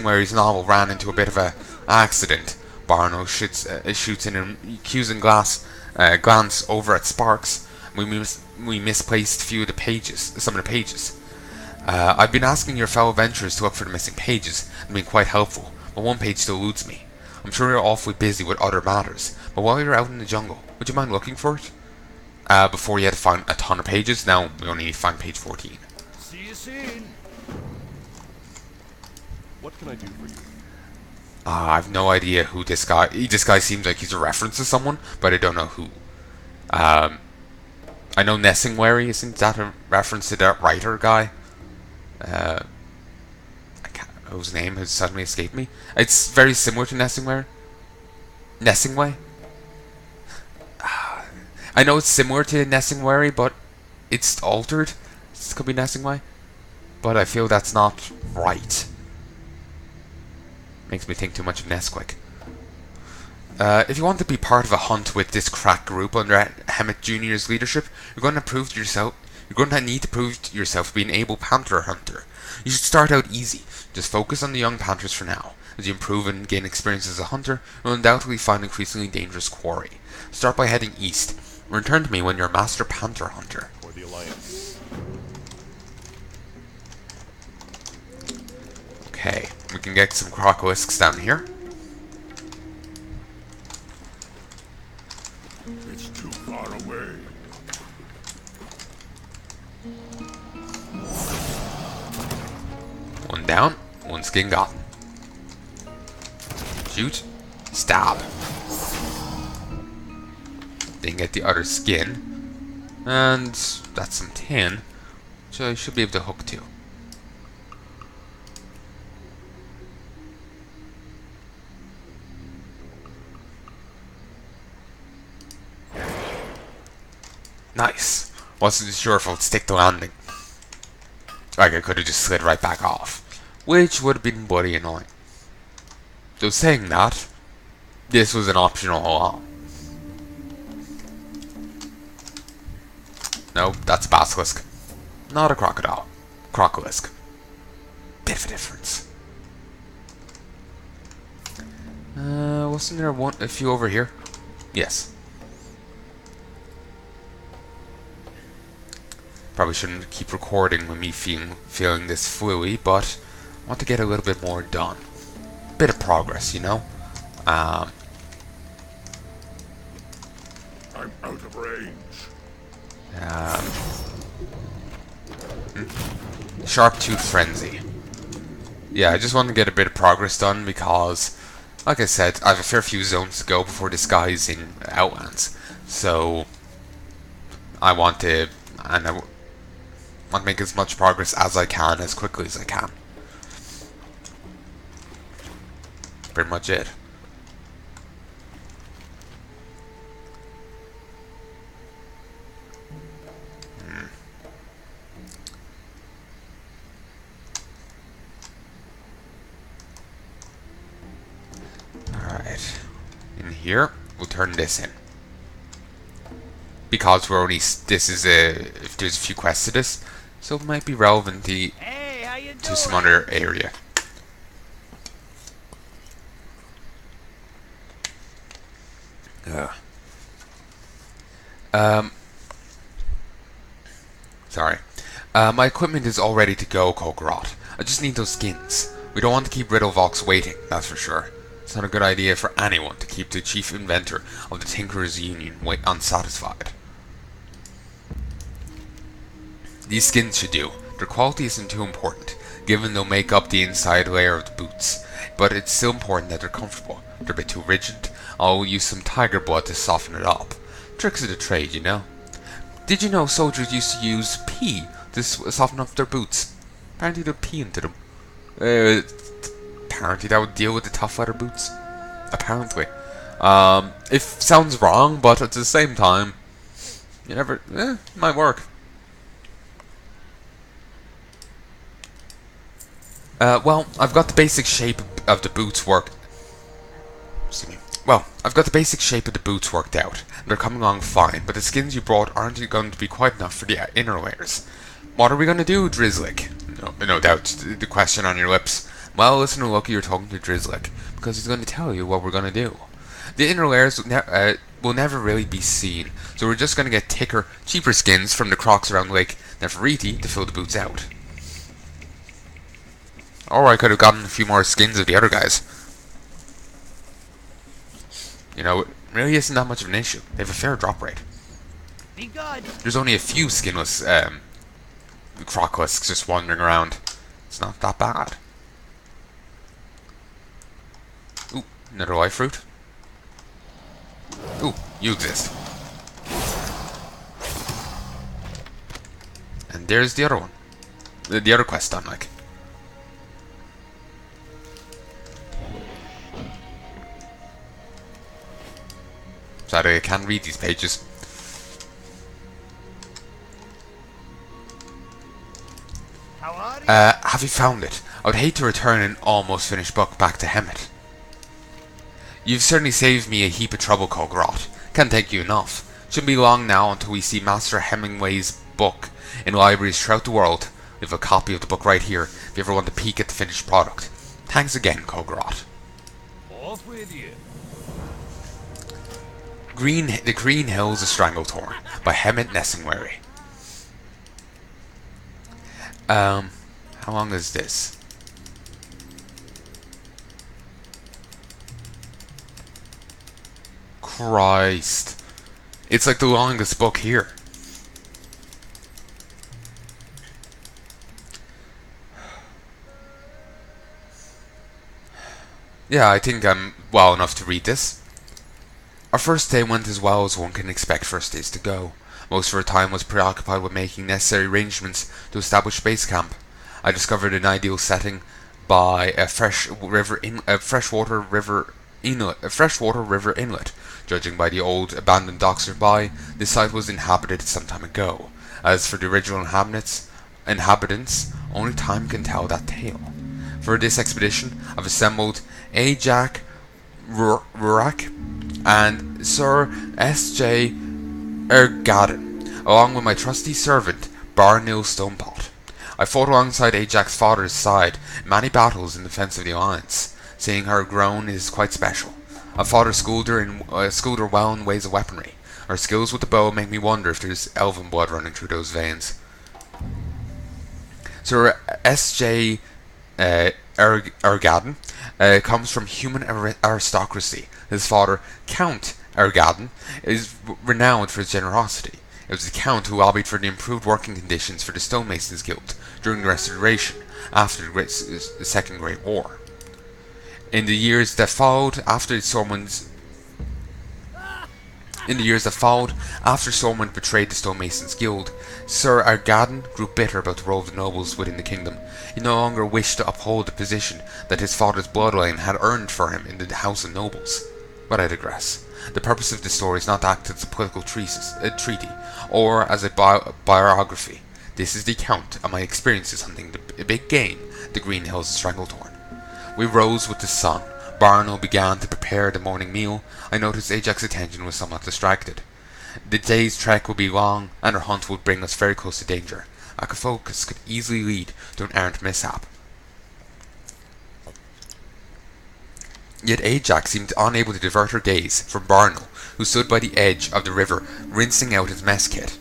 Nessingwary's novel ran into a bit of a accident. Barno shoots in an accusing glance over at Sparks. We misplaced some of the pages. I've been asking your fellow adventurers to look for the missing pages and been quite helpful, but one page still eludes me. I'm sure you're awfully busy with other matters, but while you're out in the jungle, would you mind looking for it? Before you had to find a ton of pages, now we only need to find page 14. See you soon. What can I do for you? I've no idea who this guy... This guy seems like he's a reference to someone, but I don't know who. I know Nessingwary, isn't that a reference to that writer guy? Whose name has suddenly escaped me. It's very similar to Nessingwary. Nessingway? I know it's similar to Nessingwary, but it's altered. This could be Nessingway. But I feel that's not right. Makes me think too much of Nesquik. If you want to be part of a hunt with this crack group under Hemet Jr.'s leadership, you're going to need to prove to yourself to be an able panther hunter. You should start out easy. Just focus on the young panthers for now. As you improve and gain experience as a hunter, you'll undoubtedly find increasingly dangerous quarry. Start by heading east. Return to me when you're a master panther hunter. For the Alliance. Okay, we can get some crocolisks down here. It's too far away. One down, one skin gotten. Shoot, stab. Then get the other skin. And that's some tin, which I should be able to hook to. Nice. Wasn't sure if I would stick the landing. Like I could have just slid right back off, which would have been bloody annoying. So saying that, this was an optional hole. No, that's a basilisk. Not a crocodile. Crocolisk. Bit of a difference. Wasn't there a few over here? Yes. Probably shouldn't keep recording with me feeling this fluey, but I want to get a little bit more done. Bit of progress, you know? I'm out of range. Sharp Tooth Frenzy. Yeah, I just want to get a bit of progress done because, like I said, I have a fair few zones to go before this guy's in Outlands. So, I want to make as much progress as I can, as quickly as I can. Pretty much it. Alright. In here, we'll turn this in. Because we're only, if there's a few quests to this, so it might be relevant to some other area. Sorry. My equipment is all ready to go, Kulgoroth. I just need those skins. We don't want to keep Riddlevox waiting, that's for sure. It's not a good idea for anyone to keep the chief inventor of the Tinkerers Union unsatisfied. These skins should do. Their quality isn't too important, given they'll make up the inside layer of the boots, but it's still important that they're comfortable. They're a bit too rigid. I'll use some tiger blood to soften it up. Tricks of the trade, you know. Did you know soldiers used to use pee to soften up their boots? Apparently they'd pee into them. Apparently that would deal with the tough leather boots. Apparently. It sounds wrong, but at the same time, you never, might work. Well, I've got the basic shape of the boots worked. Excuse me. Well, I've got the basic shape of the boots worked out. They're coming along fine, but the skins you brought aren't going to be quite enough for the inner layers. What are we going to do, Drizzlick? No doubt the question on your lips. Well, listen to Loki, you're talking to Drizzlick, because he's going to tell you what we're going to do. The inner layers will never really be seen, so we're just going to get thicker, cheaper skins from the crocs around Lake Nefertiti to fill the boots out. Or I could have gotten a few more skins of the other guys. You know, it really isn't that much of an issue. They have a fair drop rate. Be good. There's only a few skinless croclisks just wandering around. It's not that bad. Ooh, another life fruit. Ooh, you exist. And there's the other one. The other quest done, like. Sadly, I can't read these pages. How are you? Have you found it? I would hate to return an almost finished book back to Hemet. You've certainly saved me a heap of trouble, Kulgoroth. Can't thank you enough. Shouldn't be long now until we see Master Hemingway's book in libraries throughout the world. We have a copy of the book right here if you ever want to peek at the finished product. Thanks again, Kulgoroth. Off with you. The Green Hills of Stranglethorn by Hemet Nessingwary. How long is this? Christ. It's like the longest book here. Yeah, I think I'm well enough to read this. Our first day went as well as one can expect first days to go. Most of our time was preoccupied with making necessary arrangements to establish base camp. I discovered an ideal setting by a freshwater river inlet. Judging by the old abandoned docks nearby, this site was inhabited some time ago. As for the original inhabitants, only time can tell that tale. For this expedition, I've assembled Ajak Rurak and Sir S.J. Ergaden, along with my trusty servant, Barnil Stonepot. I fought alongside Ajax's father's side in many battles in defense of the Alliance. Seeing her grown is quite special. Our father schooled her well in ways of weaponry. Her skills with the bow make me wonder if there's elven blood running through those veins. Sir S.J. Ergaden comes from human aristocracy. His father, Count Ergaden, is renowned for his generosity. It was the Count who lobbied for the improved working conditions for the Stonemasons Guild during the Restoration after the Second Great War. In the years that followed after Sormund betrayed the Stonemasons Guild, Sir Ergaden grew bitter about the role of the nobles within the kingdom. He no longer wished to uphold the position that his father's bloodline had earned for him in the House of Nobles. But I digress. The purpose of this story is not to act as a political treaty, or as a biography. This is the account of my experiences hunting the big game, the Green Hills of Stranglethorn. We rose with the sun. Barno began to prepare the morning meal. I noticed Ajax's attention was somewhat distracted. The day's trek would be long, and our hunt would bring us very close to danger. Lack of focus could easily lead to an errant mishap. Yet Ajax seemed unable to divert her gaze from Barno, who stood by the edge of the river, rinsing out his mess kit.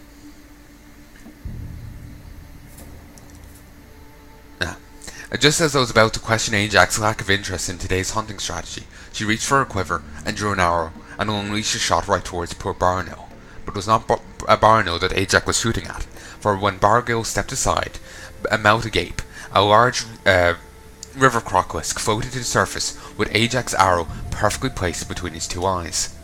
Just as I was about to question Ajax's lack of interest in today's hunting strategy, she reached for her quiver and drew an arrow, and unleashed a shot right towards poor Barno. But it was not Barno that Ajax was shooting at, for when Bargil stepped aside, a mouth agape, a large river crocolisk floated to the surface with Ajax's arrow perfectly placed between his two eyes.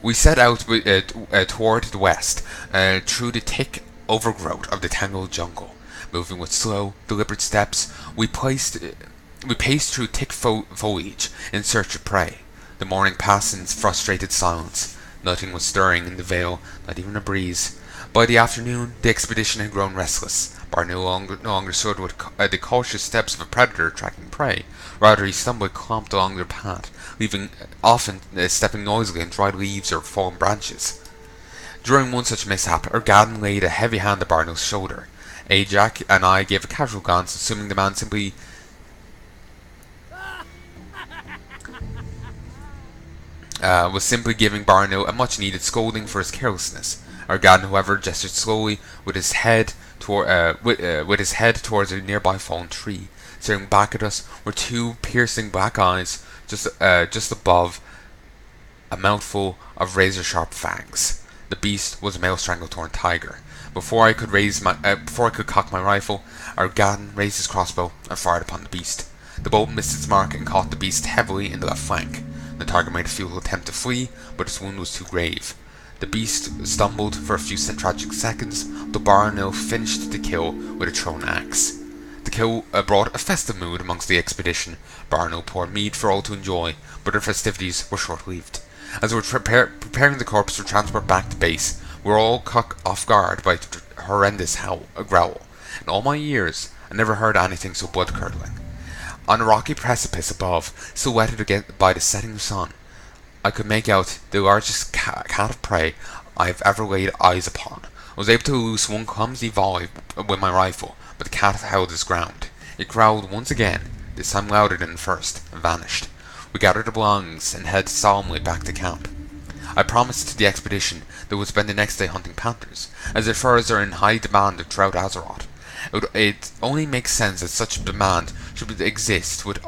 We set out toward the west, through the thick overgrowth of the tangled jungle. Moving with slow, deliberate steps, we paced through thick foliage in search of prey. The morning passed in frustrated silence. Nothing was stirring in the vale, not even a breeze. By the afternoon, the expedition had grown restless. Bar no longer stood with the cautious steps of a predator tracking prey. Rather, he stumbled clumped along their path, often stepping noisily on dried leaves or fallen branches. During one such mishap, Ergaden laid a heavy hand on Barno's shoulder. Ajax and I gave a casual glance, assuming the man simply was simply giving Barno a much-needed scolding for his carelessness. Argaden, however, gestured slowly with his head towards a nearby fallen tree. Staring back at us were two piercing black eyes, just above a mouthful of razor-sharp fangs. The beast was a male Stranglethorn tiger. Before I could cock my rifle, Argaden raised his crossbow and fired upon the beast. The bolt missed its mark and caught the beast heavily in the left flank. The tiger made a futile attempt to flee, but its wound was too grave. The beast stumbled for a few tragic seconds, though Barno finished the kill with a thrown axe. The kill brought a festive mood amongst the expedition. Barno poured mead for all to enjoy, but their festivities were short-lived. As we were preparing the corpse for transport back to base, we were all caught off guard by a horrendous growl. In all my years, I never heard anything so blood-curdling. On a rocky precipice above, silhouetted again by the setting sun, I could make out the largest cat of prey I have ever laid eyes upon. I was able to loose one clumsy volley with my rifle, but the cat held its ground. It growled once again, this time louder than the first, and vanished. We gathered our belongings and headed solemnly back to camp. I promised the expedition that we would spend the next day hunting panthers, as their furs are in high demand throughout Azeroth. It only makes sense that such demand should exist with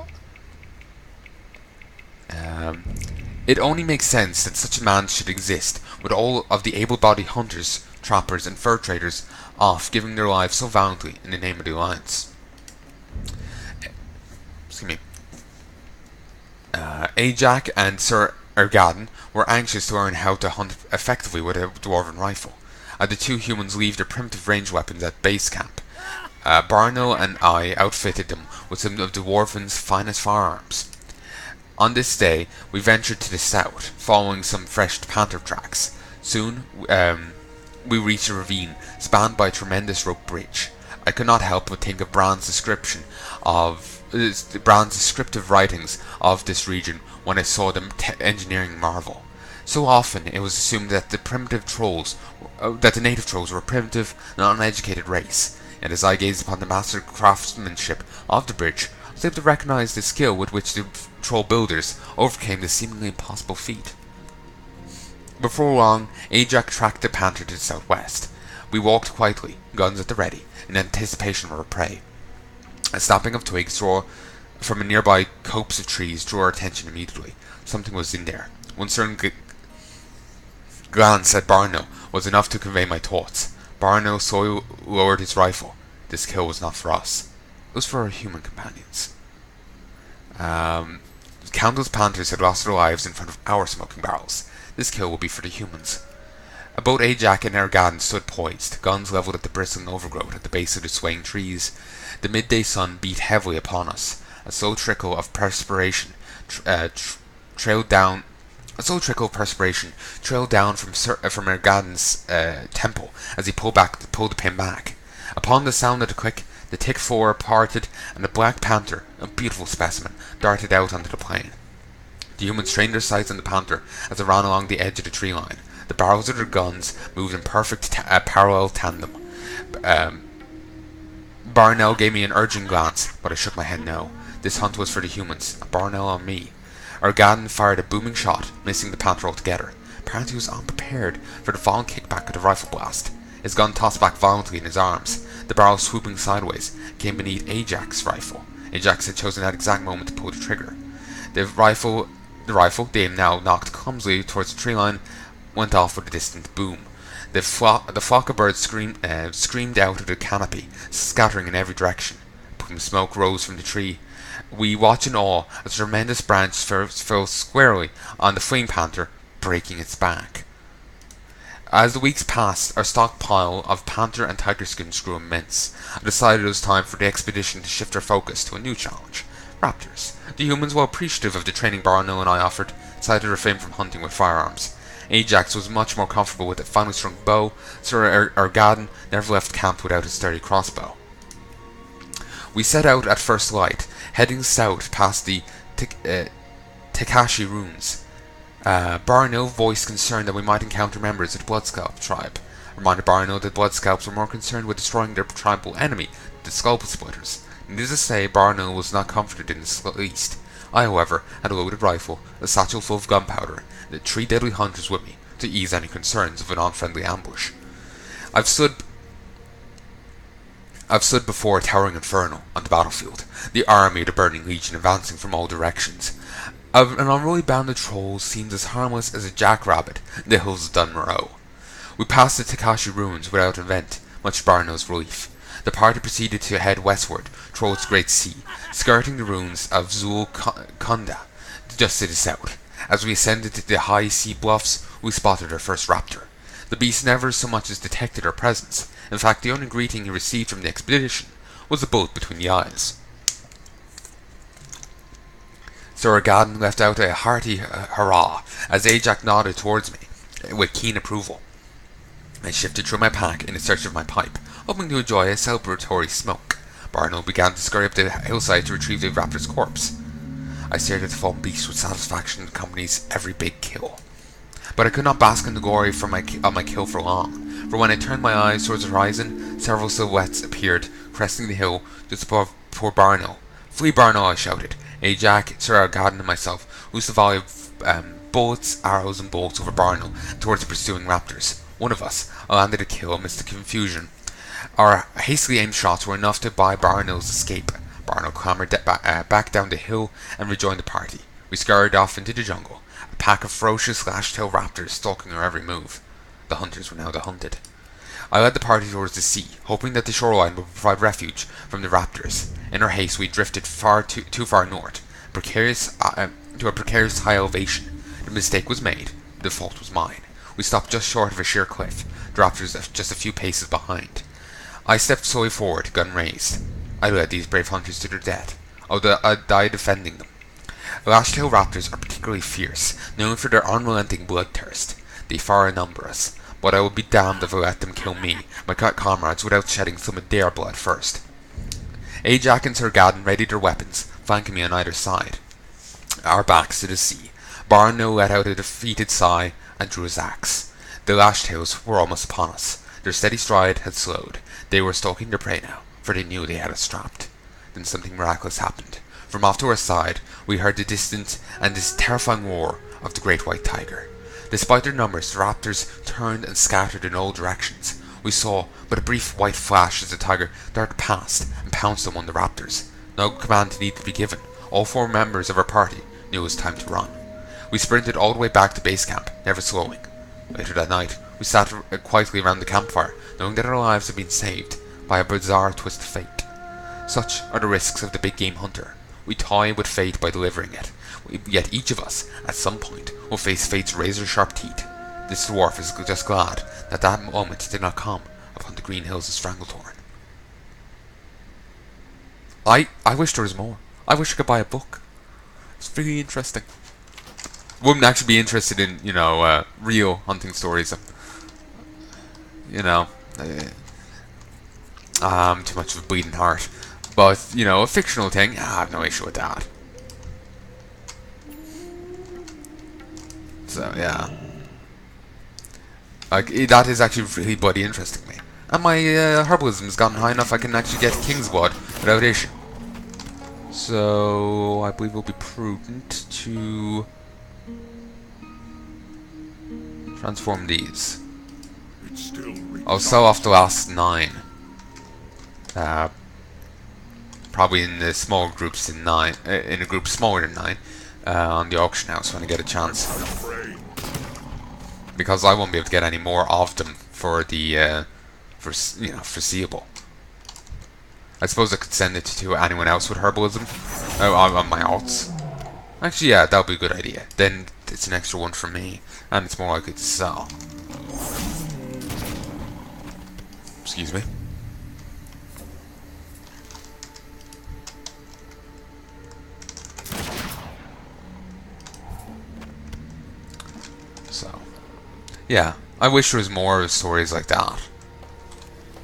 all of the able-bodied hunters, trappers, and fur traders off giving their lives so valiantly in the name of the Alliance. Ajak and Sir Argaden were anxious to learn how to hunt effectively with a dwarven rifle. The two humans leave their primitive ranged weapons at base camp. Barno and I outfitted them with some of the dwarven's finest firearms. On this day, we ventured to the south, following some fresh panther tracks. Soon, we reached a ravine spanned by a tremendous rope bridge. I could not help but think of Brand's descriptive writings of this region when I saw the engineering marvel. So often it was assumed that the native trolls were a primitive and uneducated race, and as I gazed upon the master craftsmanship of the bridge, I was able to recognize the skill with which the troll builders overcame the seemingly impossible feat. Before long, Ajak tracked the panther to the southwest. We walked quietly, guns at the ready, in anticipation of our prey. A snapping of twigs from a nearby copse of trees drew our attention immediately. Something was in there. One certain glance at Barno was enough to convey my thoughts. Barno lowered his rifle. This kill was not for us. It was for our human companions. Countless panthers had lost their lives in front of our smoking barrels. This kill will be for the humans. Both Ajak and Argaden stood poised, guns leveled at the bristling overgrowth at the base of the swaying trees. The midday sun beat heavily upon us. A slow trickle of perspiration trailed down from Argaden's temple as he pulled the pin back. Upon the sound of the click, the thick floor parted, and a black panther, a beautiful specimen, darted out onto the plain. The humans trained their sights on the panther as it ran along the edge of the tree line. The barrels of their guns moved in perfect parallel tandem. Barnell gave me an urgent glance, but I shook my head no. This hunt was for the humans, not Barnell or me. Argaden fired a booming shot, missing the panther altogether. Apparently he was unprepared for the violent kickback of the rifle blast. His gun tossed back violently in his arms. The barrel swooping sideways came beneath Ajax's rifle. Ajax had chosen that exact moment to pull the trigger. The rifle, the aim now knocked clumsily towards the tree line, went off with a distant boom. The flock of birds screamed out of the canopy, scattering in every direction. A plume of smoke rose from the tree. We watched in awe as a tremendous branch fell squarely on the fleeing panther, breaking its back. As the weeks passed, our stockpile of panther and tiger skins grew immense. I decided it was time for the expedition to shift our focus to a new challenge: raptors. The humans, while appreciative of the training Barno and I offered, decided to refrain from hunting with firearms. Ajax was much more comfortable with a finely strung bow, so Argaden never left camp without his sturdy crossbow. We set out at first light, heading south past the Takashi ruins. Barno voiced concern that we might encounter members of the Bloodscalp tribe. Reminded Barno that Bloodscalps were more concerned with destroying their tribal enemy, the Skull Splitters. Needless to say, Barno was not comforted in the least. I, however, had a loaded rifle, a satchel full of gunpowder, and the 3 deadly hunters with me to ease any concerns of an unfriendly ambush. I've stood before a towering inferno on the battlefield, the army of the Burning Legion advancing from all directions. An unruly band of trolls seemed as harmless as a jackrabbit in the hills of Dunmoreau. We passed the Takashi ruins without event, much to Barno's relief. The party proceeded to head westward towards Great Sea, skirting the ruins of Zulkunda, just to the south. As we ascended the high sea bluffs, we spotted our first raptor. The beast never so much as detected our presence. In fact, the only greeting he received from the expedition was a bullet between the eyes. Sir Garden left out a hearty hurrah as Ajax nodded towards me with keen approval. I shifted through my pack in search of my pipe, hoping to enjoy a celebratory smoke. Barno began to scurry up the hillside to retrieve the raptor's corpse. I stared at the fallen beast with satisfaction that accompanies every big kill. But I could not bask in the glory of my kill for long, for when I turned my eyes towards the horizon, several silhouettes appeared, cresting the hill just above poor Barno. "Flee, Barno!" I shouted. Ajax, Sir Algadin and myself loosed a volley of bullets, arrows and bolts over Barno towards the pursuing raptors. One of us landed a kill amidst the confusion. Our hastily aimed shots were enough to buy Barno's escape. Barno clambered back down the hill and rejoined the party. We scurried off into the jungle, a pack of ferocious lash-tailed raptors stalking our every move. The hunters were now the hunted. I led the party towards the sea, hoping that the shoreline would provide refuge from the raptors. In our haste, we drifted too far north, to a precarious high elevation. The mistake was made. The fault was mine. We stopped just short of a sheer cliff, the raptors just a few paces behind. I stepped slowly forward, gun raised. I led these brave hunters to their death, although I died defending them. Lash-tailed raptors are particularly fierce, known for their unrelenting bloodthirst. They far outnumber us, but I would be damned if I let them kill me, my comrades, without shedding some of their blood first. Ajax and Sir Gadden readied their weapons, flanking me on either side. Our backs to the sea. Barno let out a defeated sigh and drew his axe. The lash-tails were almost upon us. Their steady stride had slowed. They were stalking their prey now, for they knew they had us trapped. Then something miraculous happened. From off to our side, we heard the distant and this terrifying roar of the great white tiger. Despite their numbers, the raptors turned and scattered in all directions. We saw but a brief white flash as the tiger darted past and pounced on one of the raptors. No command needed to be given. All 4 members of our party knew it was time to run. We sprinted all the way back to base camp, never slowing. Later that night, we sat quietly around the campfire, knowing that our lives had been saved by a bizarre twist of fate. Such are the risks of the big game hunter. We toy with fate by delivering it, yet each of us, at some point, will face fate's razor-sharp teeth. This dwarf is just glad that that moment did not come upon the Green Hills of Stranglethorn. I wish there was more. I wish I could buy a book. It's really interesting. Wouldn't actually be interested in, real hunting stories. I'm too much of a bleeding heart. But, a fictional thing, I have no issue with that. So, yeah. That is actually really bloody interesting me. And my herbalism's gotten high enough I can actually get King's Blood without issue. So, I believe it will be prudent to transform these. I'll sell off the last 9. Probably in the small groups in a group smaller than 9, on the auction house when I get a chance. Because I won't be able to get any more of them for the foreseeable. I suppose I could send it to anyone else with herbalism. On my alts. Actually, yeah, that would be a good idea. Then it's an extra one for me, and it's more likely to sell. Excuse me. So, yeah, I wish there was more stories like that.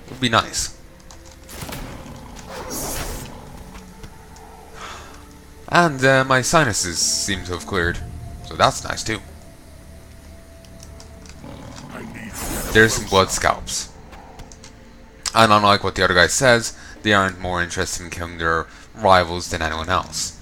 It would be nice. And my sinuses seem to have cleared, so that's nice too. There's some blood scalps. And unlike what the other guy says, they aren't more interested in killing their rivals than anyone else.